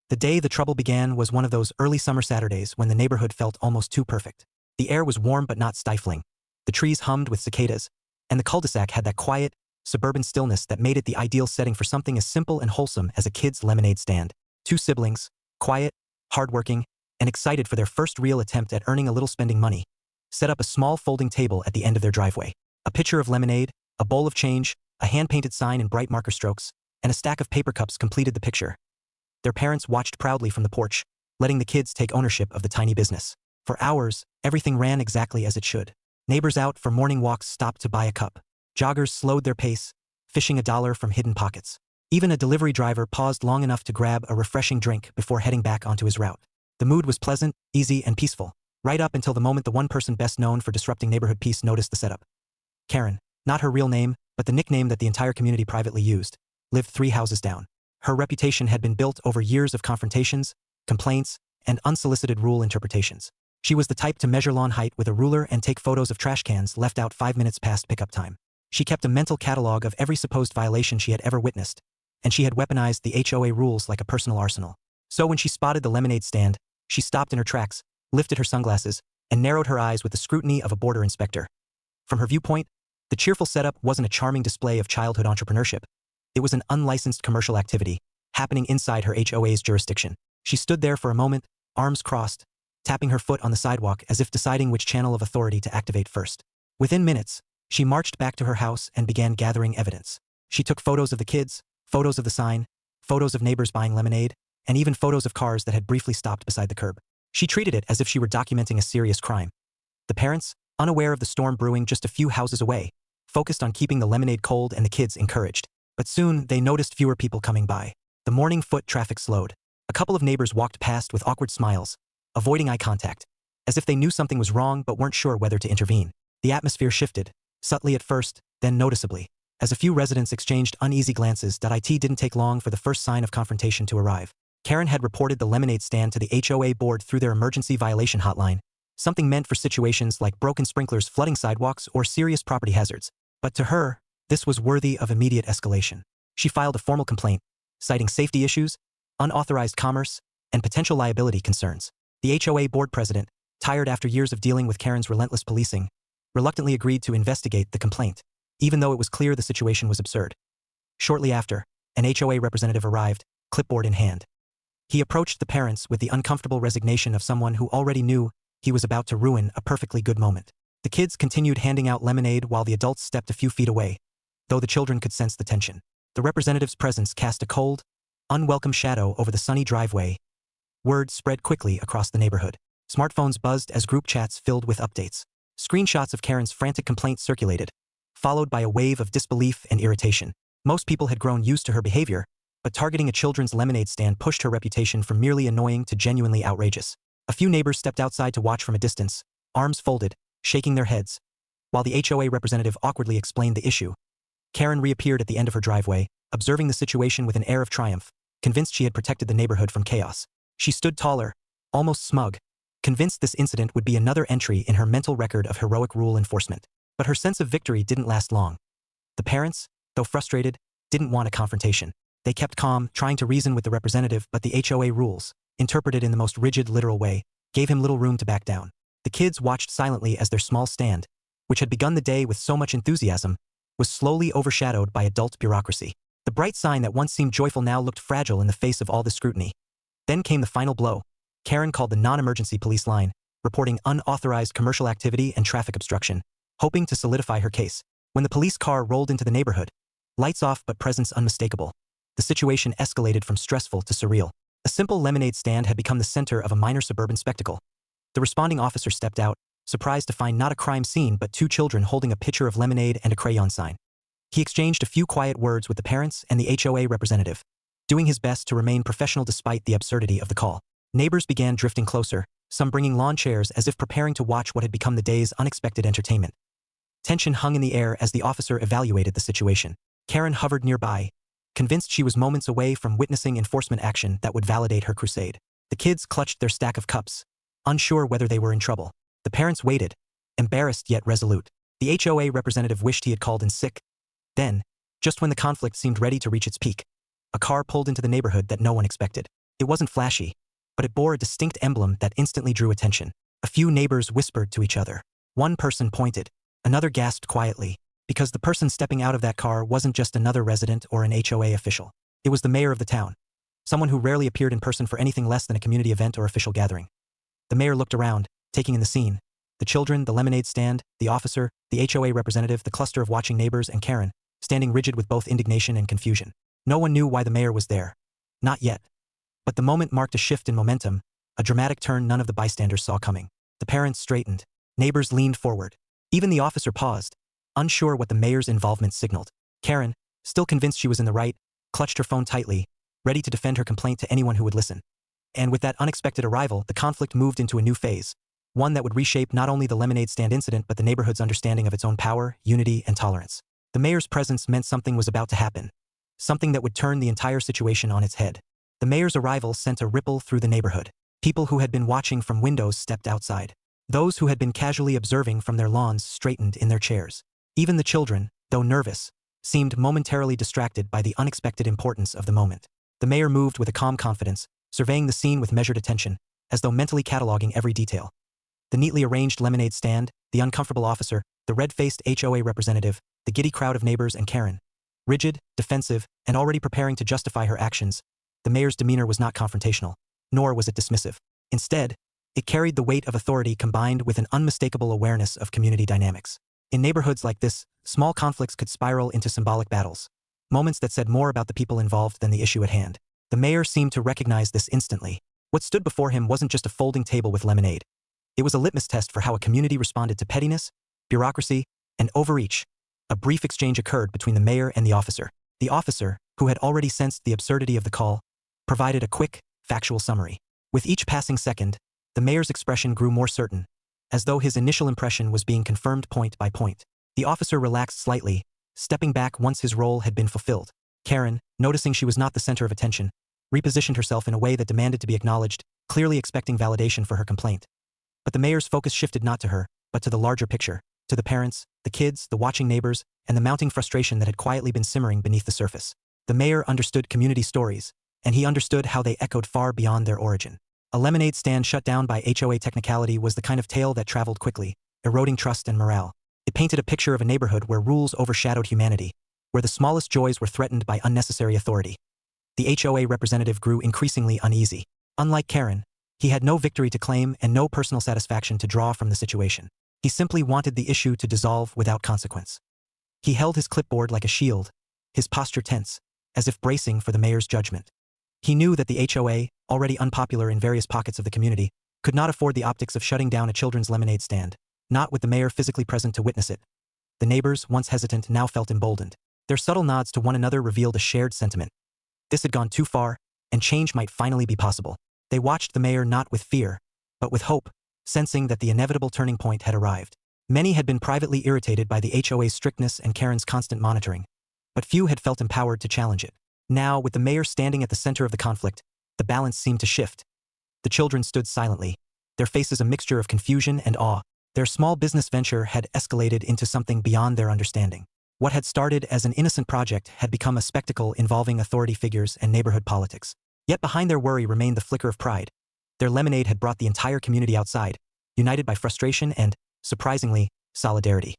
The day the trouble began was one of those early summer Saturdays when the neighborhood felt almost too perfect. The air was warm but not stifling. The trees hummed with cicadas, and the cul-de-sac had that quiet, suburban stillness that made it the ideal setting for something as simple and wholesome as a kid's lemonade stand. Two siblings, quiet, hardworking, and excited for their first real attempt at earning a little spending money, set up a small folding table at the end of their driveway. A pitcher of lemonade, a bowl of change, a hand-painted sign in bright marker strokes, and a stack of paper cups completed the picture. Their parents watched proudly from the porch, letting the kids take ownership of the tiny business. For hours, everything ran exactly as it should. Neighbors out for morning walks stopped to buy a cup. Joggers slowed their pace, fishing $1 from hidden pockets. Even a delivery driver paused long enough to grab a refreshing drink before heading back onto his route. The mood was pleasant, easy, and peaceful, right up until the moment the one person best known for disrupting neighborhood peace noticed the setup. Karen, not her real name, but the nickname that the entire community privately used, lived 3 houses down. Her reputation had been built over years of confrontations, complaints, and unsolicited rule interpretations. She was the type to measure lawn height with a ruler and take photos of trash cans left out 5 minutes past pickup time. She kept a mental catalog of every supposed violation she had ever witnessed, and she had weaponized the HOA rules like a personal arsenal. So when she spotted the lemonade stand, she stopped in her tracks, lifted her sunglasses, and narrowed her eyes with the scrutiny of a border inspector. From her viewpoint, the cheerful setup wasn't a charming display of childhood entrepreneurship. It was an unlicensed commercial activity, happening inside her HOA's jurisdiction. She stood there for a moment, arms crossed, tapping her foot on the sidewalk as if deciding which channel of authority to activate first. Within minutes, she marched back to her house and began gathering evidence. She took photos of the kids, photos of the sign, photos of neighbors buying lemonade, and even photos of cars that had briefly stopped beside the curb. She treated it as if she were documenting a serious crime. The parents, unaware of the storm brewing just a few houses away, focused on keeping the lemonade cold and the kids encouraged. But soon, they noticed fewer people coming by. The morning foot traffic slowed. A couple of neighbors walked past with awkward smiles, avoiding eye contact, as if they knew something was wrong but weren't sure whether to intervene. The atmosphere shifted, subtly at first, then noticeably. As a few residents exchanged uneasy glances, it didn't take long for the first sign of confrontation to arrive. Karen had reported the lemonade stand to the HOA board through their emergency violation hotline, something meant for situations like broken sprinklers flooding sidewalks or serious property hazards. But to her, this was worthy of immediate escalation. She filed a formal complaint, citing safety issues, unauthorized commerce, and potential liability concerns. The HOA board president, tired after years of dealing with Karen's relentless policing, reluctantly agreed to investigate the complaint, even though it was clear the situation was absurd. Shortly after, an HOA representative arrived, clipboard in hand. He approached the parents with the uncomfortable resignation of someone who already knew he was about to ruin a perfectly good moment. The kids continued handing out lemonade while the adults stepped a few feet away, though the children could sense the tension. The representative's presence cast a cold, unwelcome shadow over the sunny driveway. Word spread quickly across the neighborhood. Smartphones buzzed as group chats filled with updates. Screenshots of Karen's frantic complaint circulated, followed by a wave of disbelief and irritation. Most people had grown used to her behavior, but targeting a children's lemonade stand pushed her reputation from merely annoying to genuinely outrageous. A few neighbors stepped outside to watch from a distance, arms folded, shaking their heads. While the HOA representative awkwardly explained the issue, Karen reappeared at the end of her driveway, observing the situation with an air of triumph, convinced she had protected the neighborhood from chaos. She stood taller, almost smug, convinced this incident would be another entry in her mental record of heroic rule enforcement. But her sense of victory didn't last long. The parents, though frustrated, didn't want a confrontation. They kept calm, trying to reason with the representative, but the HOA rules, interpreted in the most rigid, literal way, gave him little room to back down. The kids watched silently as their small stand, which had begun the day with so much enthusiasm, was slowly overshadowed by adult bureaucracy. The bright sign that once seemed joyful now looked fragile in the face of all the scrutiny. Then came the final blow. Karen called the non-emergency police line, reporting unauthorized commercial activity and traffic obstruction, hoping to solidify her case. When the police car rolled into the neighborhood, lights off but presence unmistakable, the situation escalated from stressful to surreal. A simple lemonade stand had become the center of a minor suburban spectacle. The responding officer stepped out, surprised to find not a crime scene but 2 children holding a pitcher of lemonade and a crayon sign. He exchanged a few quiet words with the parents and the HOA representative, doing his best to remain professional despite the absurdity of the call. Neighbors began drifting closer, some bringing lawn chairs as if preparing to watch what had become the day's unexpected entertainment. Tension hung in the air as the officer evaluated the situation. Karen hovered nearby, convinced she was moments away from witnessing enforcement action that would validate her crusade. The kids clutched their stack of cups, unsure whether they were in trouble. The parents waited, embarrassed yet resolute. The HOA representative wished he had called in sick. Then, just when the conflict seemed ready to reach its peak, a car pulled into the neighborhood that no one expected. It wasn't flashy, but it bore a distinct emblem that instantly drew attention. A few neighbors whispered to each other. One person pointed. Another gasped quietly, because the person stepping out of that car wasn't just another resident or an HOA official. It was the mayor of the town, someone who rarely appeared in person for anything less than a community event or official gathering. The mayor looked around, taking in the scene. The children, the lemonade stand, the officer, the HOA representative, the cluster of watching neighbors, and Karen, standing rigid with both indignation and confusion. No one knew why the mayor was there. Not yet. But the moment marked a shift in momentum, a dramatic turn none of the bystanders saw coming. The parents straightened. Neighbors leaned forward. Even the officer paused, unsure what the mayor's involvement signaled. Karen, still convinced she was in the right, clutched her phone tightly, ready to defend her complaint to anyone who would listen. And with that unexpected arrival, the conflict moved into a new phase, one that would reshape not only the lemonade stand incident but the neighborhood's understanding of its own power, unity, and tolerance. The mayor's presence meant something was about to happen, something that would turn the entire situation on its head. The mayor's arrival sent a ripple through the neighborhood. People who had been watching from windows stepped outside. Those who had been casually observing from their lawns straightened in their chairs. Even the children, though nervous, seemed momentarily distracted by the unexpected importance of the moment. The mayor moved with a calm confidence, surveying the scene with measured attention, as though mentally cataloging every detail. The neatly arranged lemonade stand, the uncomfortable officer, the red-faced HOA representative, the giddy crowd of neighbors, and Karen. Rigid, defensive, and already preparing to justify her actions, the mayor's demeanor was not confrontational, nor was it dismissive. Instead, it carried the weight of authority combined with an unmistakable awareness of community dynamics. In neighborhoods like this, small conflicts could spiral into symbolic battles, moments that said more about the people involved than the issue at hand. The mayor seemed to recognize this instantly. What stood before him wasn't just a folding table with lemonade. It was a litmus test for how a community responded to pettiness, bureaucracy, and overreach. A brief exchange occurred between the mayor and the officer. The officer, who had already sensed the absurdity of the call, provided a quick, factual summary. With each passing second, the mayor's expression grew more certain, as though his initial impression was being confirmed point by point. The officer relaxed slightly, stepping back once his role had been fulfilled. Karen, noticing she was not the center of attention, repositioned herself in a way that demanded to be acknowledged, clearly expecting validation for her complaint. But the mayor's focus shifted not to her, but to the larger picture, to the parents, the kids, the watching neighbors, and the mounting frustration that had quietly been simmering beneath the surface. The mayor understood community stories, and he understood how they echoed far beyond their origin. A lemonade stand shut down by HOA technicality was the kind of tale that traveled quickly, eroding trust and morale. It painted a picture of a neighborhood where rules overshadowed humanity, where the smallest joys were threatened by unnecessary authority. The HOA representative grew increasingly uneasy. Unlike Karen, he had no victory to claim and no personal satisfaction to draw from the situation. He simply wanted the issue to dissolve without consequence. He held his clipboard like a shield, his posture tense, as if bracing for the mayor's judgment. He knew that the HOA, already unpopular in various pockets of the community, could not afford the optics of shutting down a children's lemonade stand, not with the mayor physically present to witness it. The neighbors, once hesitant, now felt emboldened. Their subtle nods to one another revealed a shared sentiment. This had gone too far, and change might finally be possible. They watched the mayor not with fear, but with hope, sensing that the inevitable turning point had arrived. Many had been privately irritated by the HOA's strictness and Karen's constant monitoring, but few had felt empowered to challenge it. Now, with the mayor standing at the center of the conflict, the balance seemed to shift. The children stood silently, their faces a mixture of confusion and awe. Their small business venture had escalated into something beyond their understanding. What had started as an innocent project had become a spectacle involving authority figures and neighborhood politics. Yet behind their worry remained the flicker of pride. Their lemonade had brought the entire community outside, united by frustration and, surprisingly, solidarity.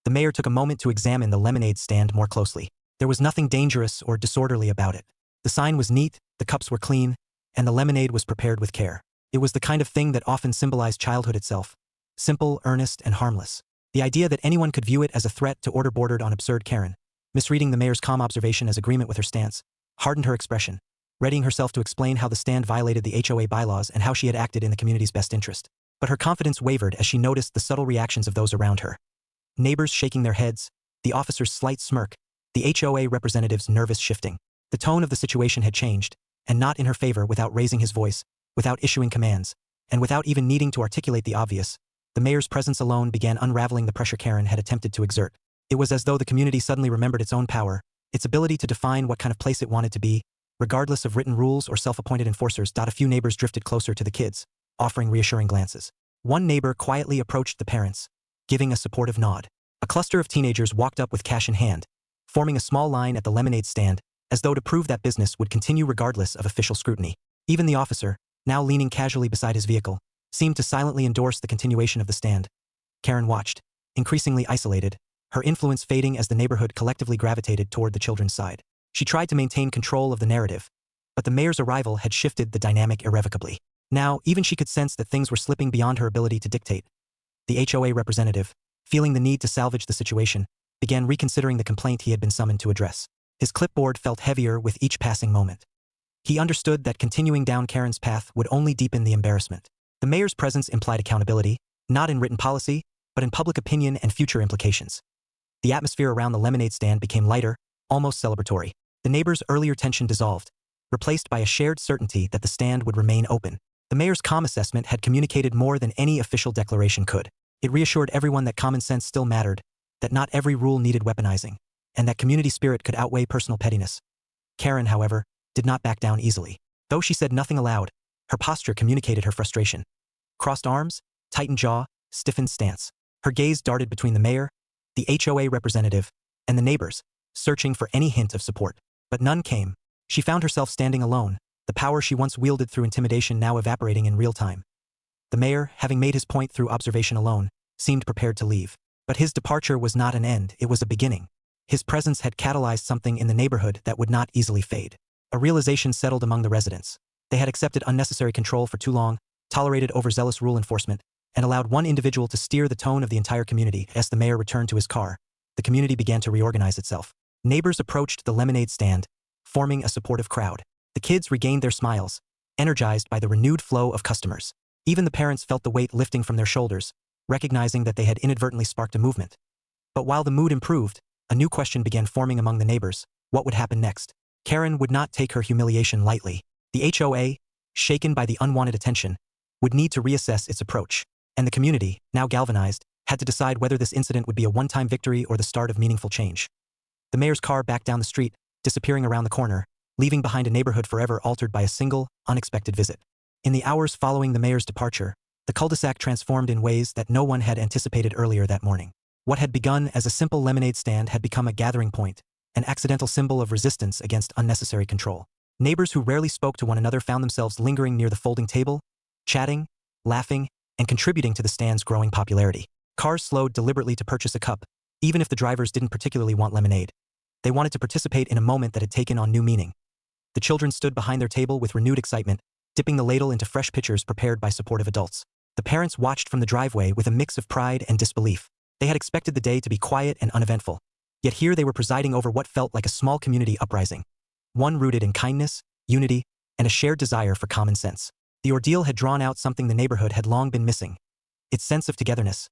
The mayor took a moment to examine the lemonade stand more closely. There was nothing dangerous or disorderly about it. The sign was neat, the cups were clean, and the lemonade was prepared with care. It was the kind of thing that often symbolized childhood itself. Simple, earnest, and harmless. The idea that anyone could view it as a threat to order bordered on absurd Karen, misreading the mayor's calm observation as agreement with her stance, hardened her expression, readying herself to explain how the stand violated the HOA bylaws and how she had acted in the community's best interest. But her confidence wavered as she noticed the subtle reactions of those around her. Neighbors shaking their heads, the officer's slight smirk, the HOA representative's nervous shifting. The tone of the situation had changed, and not in her favor. Without raising his voice, without issuing commands, and without even needing to articulate the obvious, the mayor's presence alone began unraveling the pressure Karen had attempted to exert. It was as though the community suddenly remembered its own power, its ability to define what kind of place it wanted to be, regardless of written rules or self-appointed enforcers. A few neighbors drifted closer to the kids, offering reassuring glances. One neighbor quietly approached the parents, giving a supportive nod. A cluster of teenagers walked up with cash in hand, forming a small line at the lemonade stand, as though to prove that business would continue regardless of official scrutiny. Even the officer, now leaning casually beside his vehicle, seemed to silently endorse the continuation of the stand. Karen watched, increasingly isolated, her influence fading as the neighborhood collectively gravitated toward the children's side. She tried to maintain control of the narrative, but the mayor's arrival had shifted the dynamic irrevocably. Now, even she could sense that things were slipping beyond her ability to dictate. The HOA representative, feeling the need to salvage the situation, began reconsidering the complaint he had been summoned to address. His clipboard felt heavier with each passing moment. He understood that continuing down Karen's path would only deepen the embarrassment. The mayor's presence implied accountability, not in written policy, but in public opinion and future implications. The atmosphere around the lemonade stand became lighter, almost celebratory. The neighbors' earlier tension dissolved, replaced by a shared certainty that the stand would remain open. The mayor's calm assessment had communicated more than any official declaration could. It reassured everyone that common sense still mattered, that not every rule needed weaponizing, and that community spirit could outweigh personal pettiness. Karen, however, did not back down easily. Though she said nothing aloud, her posture communicated her frustration. Crossed arms, tightened jaw, stiffened stance. Her gaze darted between the mayor, the HOA representative, and the neighbors, searching for any hint of support. But none came. She found herself standing alone, the power she once wielded through intimidation now evaporating in real time. The mayor, having made his point through observation alone, seemed prepared to leave. But his departure was not an end, it was a beginning. His presence had catalyzed something in the neighborhood that would not easily fade. A realization settled among the residents. They had accepted unnecessary control for too long, tolerated overzealous rule enforcement, and allowed one individual to steer the tone of the entire community. As the mayor returned to his car, the community began to reorganize itself. Neighbors approached the lemonade stand, forming a supportive crowd. The kids regained their smiles, energized by the renewed flow of customers. Even the parents felt the weight lifting from their shoulders, recognizing that they had inadvertently sparked a movement. But while the mood improved, a new question began forming among the neighbors: what would happen next? Karen would not take her humiliation lightly. The HOA, shaken by the unwanted attention, would need to reassess its approach. And the community, now galvanized, had to decide whether this incident would be a one-time victory or the start of meaningful change. The mayor's car backed down the street, disappearing around the corner, leaving behind a neighborhood forever altered by a single, unexpected visit. In the hours following the mayor's departure, the cul-de-sac transformed in ways that no one had anticipated earlier that morning. What had begun as a simple lemonade stand had become a gathering point, an accidental symbol of resistance against unnecessary control. Neighbors who rarely spoke to one another found themselves lingering near the folding table, chatting, laughing, and contributing to the stand's growing popularity. Cars slowed deliberately to purchase a cup, even if the drivers didn't particularly want lemonade. They wanted to participate in a moment that had taken on new meaning. The children stood behind their table with renewed excitement, dipping the ladle into fresh pitchers prepared by supportive adults. The parents watched from the driveway with a mix of pride and disbelief. They had expected the day to be quiet and uneventful, yet here they were presiding over what felt like a small community uprising, one rooted in kindness, unity, and a shared desire for common sense. The ordeal had drawn out something the neighborhood had long been missing: its sense of togetherness.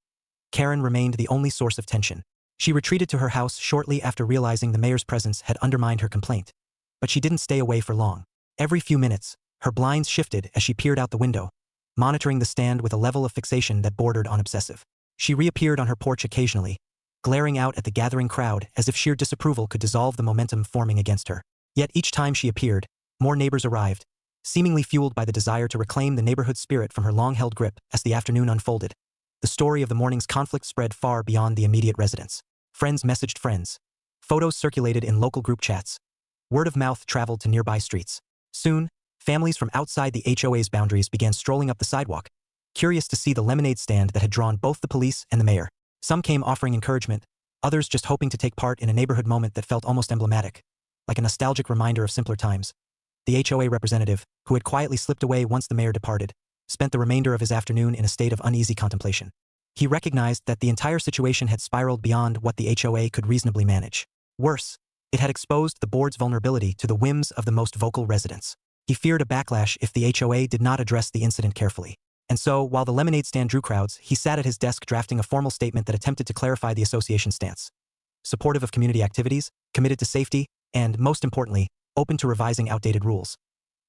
Karen remained the only source of tension. She retreated to her house shortly after realizing the mayor's presence had undermined her complaint. But she didn't stay away for long. Every few minutes, her blinds shifted as she peered out the window, monitoring the stand with a level of fixation that bordered on obsessive. She reappeared on her porch occasionally, glaring out at the gathering crowd as if sheer disapproval could dissolve the momentum forming against her. Yet each time she appeared, more neighbors arrived, seemingly fueled by the desire to reclaim the neighborhood spirit from her long-held grip. As the afternoon unfolded, the story of the morning's conflict spread far beyond the immediate residents. Friends messaged friends. Photos circulated in local group chats. Word of mouth traveled to nearby streets. Soon, families from outside the HOA's boundaries began strolling up the sidewalk, curious to see the lemonade stand that had drawn both the police and the mayor. Some came offering encouragement, others just hoping to take part in a neighborhood moment that felt almost emblematic, like a nostalgic reminder of simpler times. The HOA representative, who had quietly slipped away once the mayor departed, spent the remainder of his afternoon in a state of uneasy contemplation. He recognized that the entire situation had spiraled beyond what the HOA could reasonably manage. Worse, it had exposed the board's vulnerability to the whims of the most vocal residents. He feared a backlash if the HOA did not address the incident carefully. And so, while the lemonade stand drew crowds, he sat at his desk drafting a formal statement that attempted to clarify the association's stance. Supportive of community activities, committed to safety, and, most importantly, open to revising outdated rules.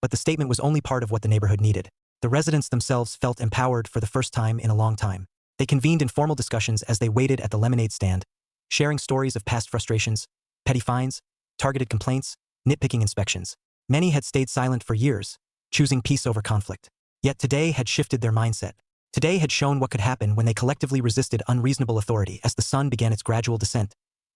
But the statement was only part of what the neighborhood needed. The residents themselves felt empowered for the first time in a long time. They convened in formal discussions as they waited at the lemonade stand, sharing stories of past frustrations, petty fines, targeted complaints, nitpicking inspections. Many had stayed silent for years, choosing peace over conflict. Yet today had shifted their mindset. Today had shown what could happen when they collectively resisted unreasonable authority. As the sun began its gradual descent,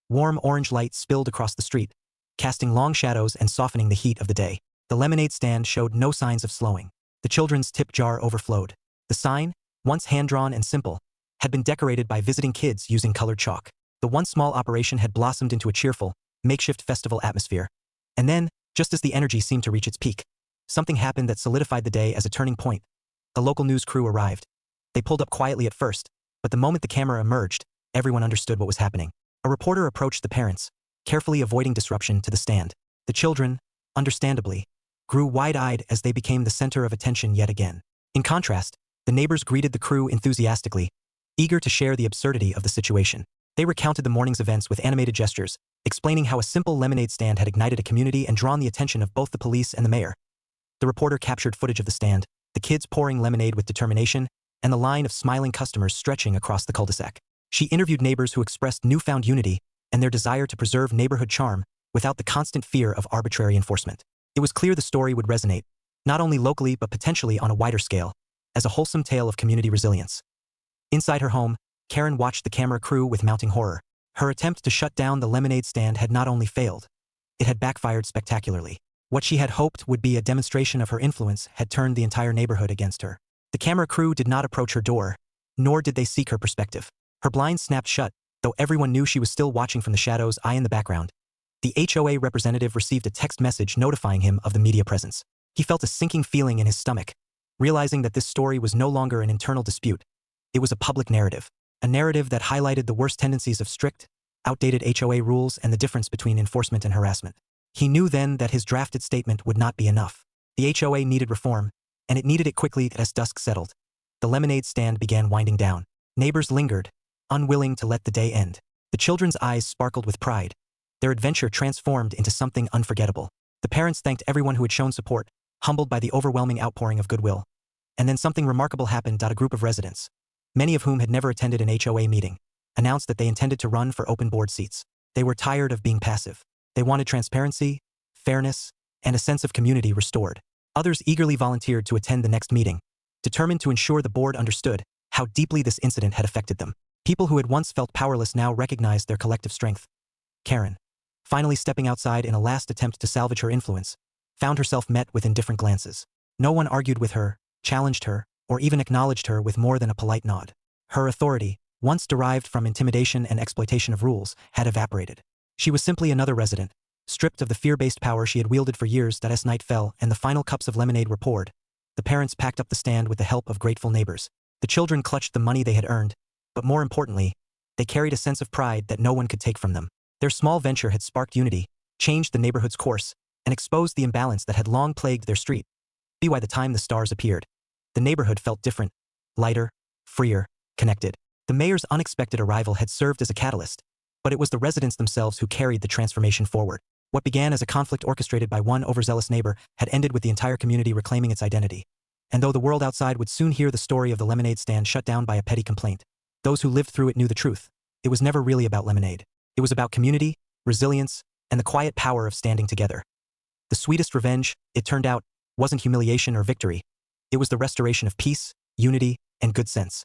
warm orange light spilled across the street, casting long shadows and softening the heat of the day. The lemonade stand showed no signs of slowing. The children's tip jar overflowed. The sign, once hand-drawn and simple, had been decorated by visiting kids using colored chalk. The once small operation had blossomed into a cheerful, makeshift festival atmosphere. And then, just as the energy seemed to reach its peak, something happened that solidified the day as a turning point. The local news crew arrived. They pulled up quietly at first, but the moment the camera emerged, everyone understood what was happening. A reporter approached the parents, carefully avoiding disruption to the stand. The children, understandably, grew wide-eyed as they became the center of attention yet again. In contrast, the neighbors greeted the crew enthusiastically, eager to share the absurdity of the situation. They recounted the morning's events with animated gestures, explaining how a simple lemonade stand had ignited a community and drawn the attention of both the police and the mayor. The reporter captured footage of the stand, the kids pouring lemonade with determination, and the line of smiling customers stretching across the cul-de-sac. She interviewed neighbors who expressed newfound unity and their desire to preserve neighborhood charm without the constant fear of arbitrary enforcement. It was clear the story would resonate, not only locally but potentially on a wider scale, as a wholesome tale of community resilience. Inside her home, Karen watched the camera crew with mounting horror. Her attempt to shut down the lemonade stand had not only failed, it had backfired spectacularly. What she had hoped would be a demonstration of her influence had turned the entire neighborhood against her. The camera crew did not approach her door, nor did they seek her perspective. Her blinds snapped shut, though everyone knew she was still watching from the shadows eye in the background. The HOA representative received a text message notifying him of the media presence. He felt a sinking feeling in his stomach, realizing that this story was no longer an internal dispute. It was a public narrative, a narrative that highlighted the worst tendencies of strict, outdated HOA rules and the difference between enforcement and harassment. He knew then that his drafted statement would not be enough. The HOA needed reform, and it needed it quickly as dusk settled. The lemonade stand began winding down. Neighbors lingered, unwilling to let the day end. The children's eyes sparkled with pride. Their adventure transformed into something unforgettable. The parents thanked everyone who had shown support, humbled by the overwhelming outpouring of goodwill. And then something remarkable happened. A group of residents, many of whom had never attended an HOA meeting, announced that they intended to run for open board seats. They were tired of being passive. They wanted transparency, fairness, and a sense of community restored. Others eagerly volunteered to attend the next meeting, determined to ensure the board understood how deeply this incident had affected them. People who had once felt powerless now recognized their collective strength. Karen, finally stepping outside in a last attempt to salvage her influence, found herself met with indifferent glances. No one argued with her, challenged her, or even acknowledged her with more than a polite nod. Her authority, once derived from intimidation and exploitation of rules, had evaporated. She was simply another resident, stripped of the fear-based power she had wielded for years. As night fell and the final cups of lemonade were poured, the parents packed up the stand with the help of grateful neighbors. The children clutched the money they had earned, but more importantly, they carried a sense of pride that no one could take from them. Their small venture had sparked unity, changed the neighborhood's course, and exposed the imbalance that had long plagued their street. By the time the stars appeared, the neighborhood felt different, lighter, freer, connected. The mayor's unexpected arrival had served as a catalyst, but it was the residents themselves who carried the transformation forward. What began as a conflict orchestrated by one overzealous neighbor had ended with the entire community reclaiming its identity. And though the world outside would soon hear the story of the lemonade stand shut down by a petty complaint, those who lived through it knew the truth. It was never really about lemonade. It was about community, resilience, and the quiet power of standing together. The sweetest revenge, it turned out, wasn't humiliation or victory. It was the restoration of peace, unity, and good sense.